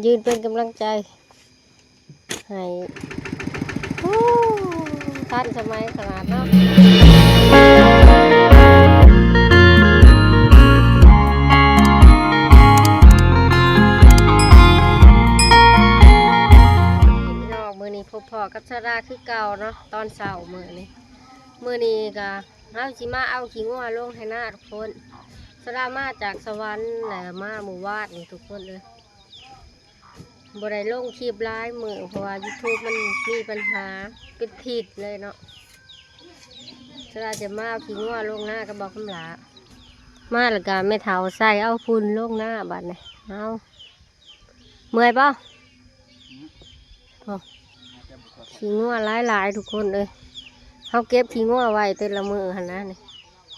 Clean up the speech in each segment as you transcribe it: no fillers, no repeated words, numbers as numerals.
ยืนเป็นกำลังใจให้ทันสมัยขนาดเนาะมือนี้พบพอกับชาดาคือเก่าเนาะตอนเช้ามือนี้ก็เอาชิมาเอาขี้งัวลงให้หน้าทุกคนชาดามาจากสวรรค์แหละมาหมู่บ้านนี่ทุกคนเลยบ่ได้ลงคลิปร้ายมือเพราะว่า YouTube มันมีปัญหาปิดผิดเลยเนาะชาดาจะมาเอาขี้งัวลงหน้าก็บอกคำหลามาแล้วก็ไม่เท่าใส่เอาฝุ่นลงหน้าบัดนี่เอาเมื่อยป่ะขี้งัวหลายทุกคนเลยเขาเก็บขี้งัวไว้แต่ละมือหันนะนี่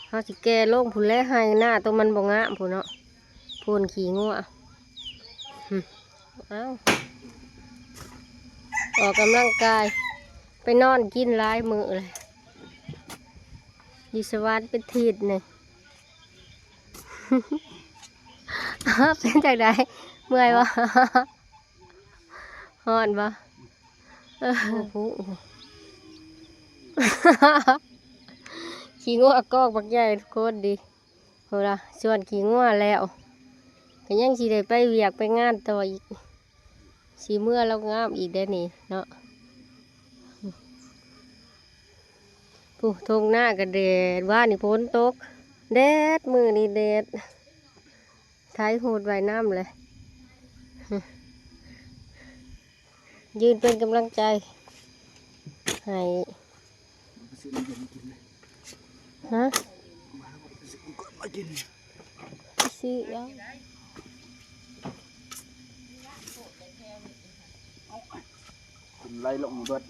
เขาสิแก่ลงผุนแล้วให้หน้าตัวมันบ่งะผุนเนาะพูนขี้งัวเอาออกกำลังกายไปนอนกินหลายมือเลยดิสวัสดิ์เป็นทีดเนี่ย เป็นจากไหนเมื่อยวะฮอนปะขี้งัวกอกบักใหญ่ทุกคนดีโหละส่วนขี้งัวแล้วก็ยังสิได้ไปเวียกไปงานต่ออีกสีเมื่อเรางามอีกได้นี่เนาะผู้ทงหน้าก็แดดว่านี่ฝนตกแดดมือนี่แดดไทยโหดใบน้ำเลยยืนเป็นกำลังใจให้ฮะสิเอาไล่ลงเบิด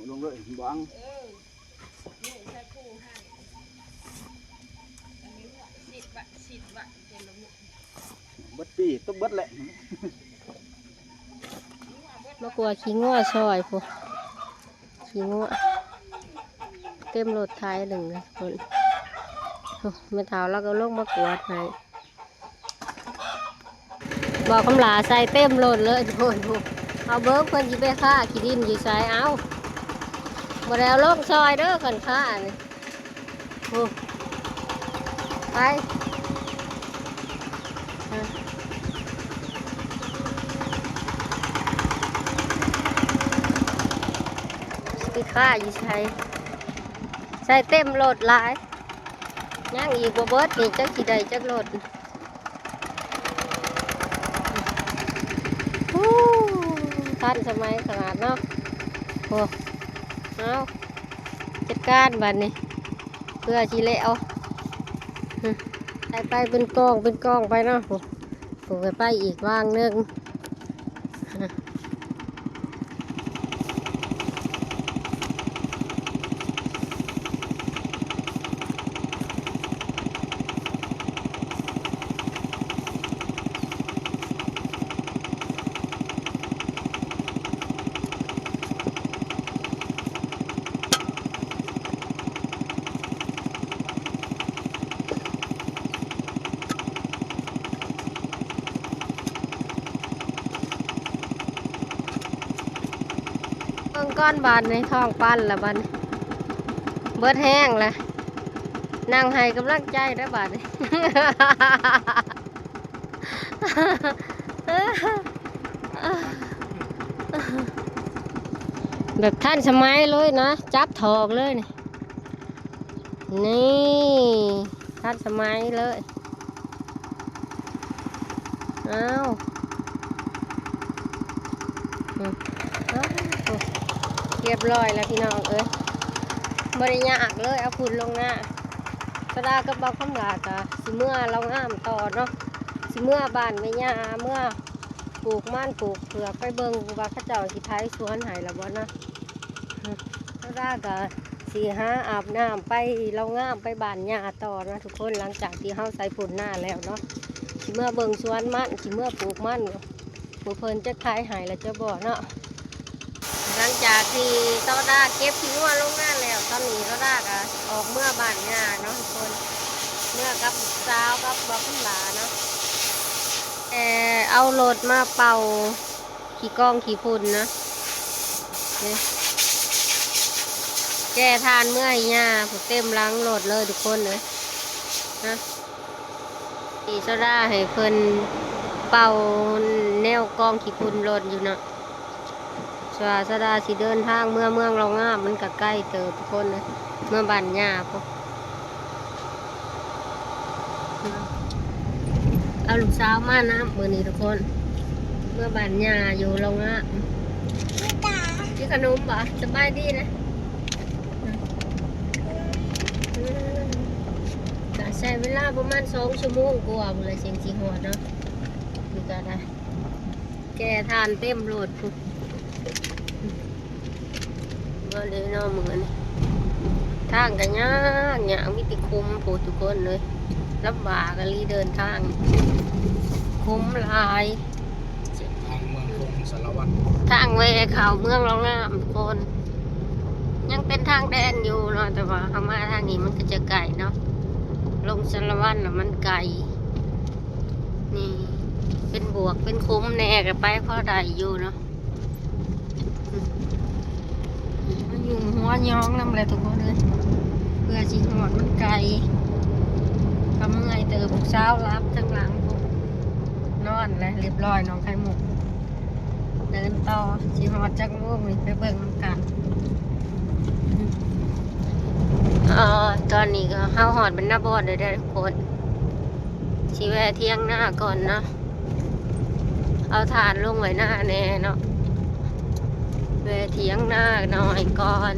ลงเลยบ้างบัดปีต้องบัดแหละมากลัวขี้งัวซอยพวกขี้งัวเต็มรถไทยหนึ่งเลยคนไม่เท่าแล้วก็ลงมากวดให้บอกคำหลาใส่เต็มรถเลยโดนเอาเบิร์กเพิ่นจีไปฆ่าขี้ดินอยู่ใส่เอาบ่ได้เอาลงซอยเด้อคนฆ่านี่ไปไปฆ่าอยู่ใส่เต็มรถหลายย่างอีกบ่เบิดนี่จักขี้ใดจักรถทันสมัยขนาดเนาะโอ้เอาจัดการบัดนี้เพื่อชีเละเอาไปเป็นกองไปเนาะโอ้ไปอีกว่างนึงก้อนบานในท้องปั้นละบานเบิดแห้งเลยนั่งให้กำลังใจได้บาดแบบท่านสมัยเลยนะจับถอกเลยนี่ท่านสมัยเลยเอาเรียบร้อยแล้วพี่น้องเอ้ยบริยากเลยเอาฝุ่นลงหน้าสดากับเบาคำหลากะสิเมื่อเรางามต่อเนาะสิเมื่อบานไม่ยาเมื่อปลูกม่านปลูกเผือกไปเบิ่งว่าข้าเจ้าสิไทยสวนหายแล้วบ่นะสดากะสีหาอาบน้ำไปเรางามไปบานหญ้าต่อนะทุกคนหลังจากที่เฮาใส่ฝุ่นหน้าแล้วเนาะสิเมื่อเบิ่งสวนมันสิเมื่อปลูกมัน ผู้เพิ่นจะขายใหายแล้วจะบอกเนาะหลังจากที่เต้าด้าเก็บขี้งัวลงหน้าแล้วตอนนี้เต้าด้าก็ออกเมื่อบ้านงานเนาะทุกคนเมื่อกับสาวกับบอกคุณหลาเนาะเอารถมาเป่าขี้กองขี้ฝุ่นนะนี่แก้ทานเมื่อยหญ้าผูเต็มหล้างรถเลยทุกคนเลยนะอีโซดาให้เพิ่นเป่าแนวกองขี้ฝุ่นรถอยู่เนาะสวาโซดาสิเดินทางเมืองเราง่ามมันก็ใกล้เติบทุกคนเลยเมื่อบ้านหญ้าพวกเอาลูกสาวมานะมื้อนี้ทุกคนเมื่อบ้านหญ้าอยู่เราง่ามที่ขนมบ่สบายดีนะก็ใช้เวลาประมาณ2 ชั่วโมงกว่าเลยเสียงสีหัวเนาะนี่ก็ได้แกทานเต็มรถพุ่นมาเลยเนาะเหมือนทางกันยากยากมิติคุมโผทุกคนเลยลำบากกันรีเดินทางคุ้มหลายเส้นทางเมืองคงสารวัตร ทางเวเขาเมืองเรางามทุกคนยังเป็นทางแดนอยู่เนาะแต่ว่าเข้ามาทางนี้มันก็จะไกลเนาะลงสารวัตรน่ะมันไกลนี่เป็นบวกเป็นคุ้มแน่กันไปเพราะใดอยู่เนาะมันอยู่หัวยองนำอะไรทุกคนเลยเพื่อสิหอดมันไกลทำไงเติมเช้ารับทั้งหลังนอนเลยเรียบร้อยน้องไข่มุกเดินต่อสิหอดจักโมงนี่ไปเบิ่งน้ำกันตอนนี้ก็เฮาหอดเป็นหน้าบอดเลยได้ทุกคนชีแวะเที่ยงหน้าก่อนเนาะเอาถ่านลงไว้หน้าแน่เนาะแวะเที่ยงหน้าหน่อยก่อน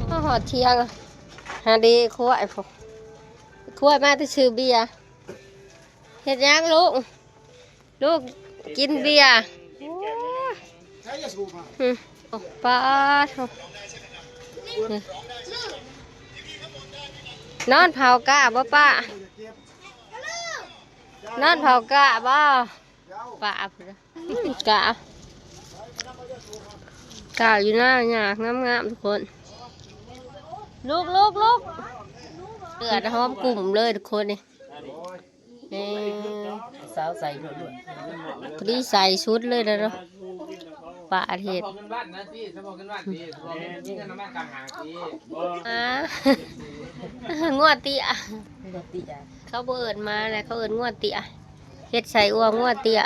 เอาหอดเที่ยงหาดีคุ้ยพวกคุ้ยมาที่ซื้อเบียร์เฮ็ดยังลูกกินเบียร์โอ้ป้านอนเผากะบ่ป้านอนเผากะบ่ป้ากะอยู่หน้าหยากงามๆทุกคนลูกเดือดหอมกลุ่มเลยทุกคนนี่สาวใส่ด้วย พอดีใส่ชุดเลยนะเนาะปลาเห็ดงวดเตี้ยเขาเบิดมาแล้วเขาเอินงวดเตี้ยเห็ดใส่อ้วงวดเตี้ย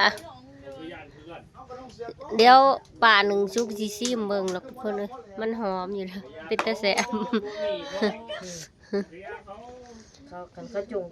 เดี๋ยวป่าหนึ่งชุกซีซีมเบิ่งแล้วทุกคนเลยมันหอมอยู่แล้วเป็นตะแสบเขาจุง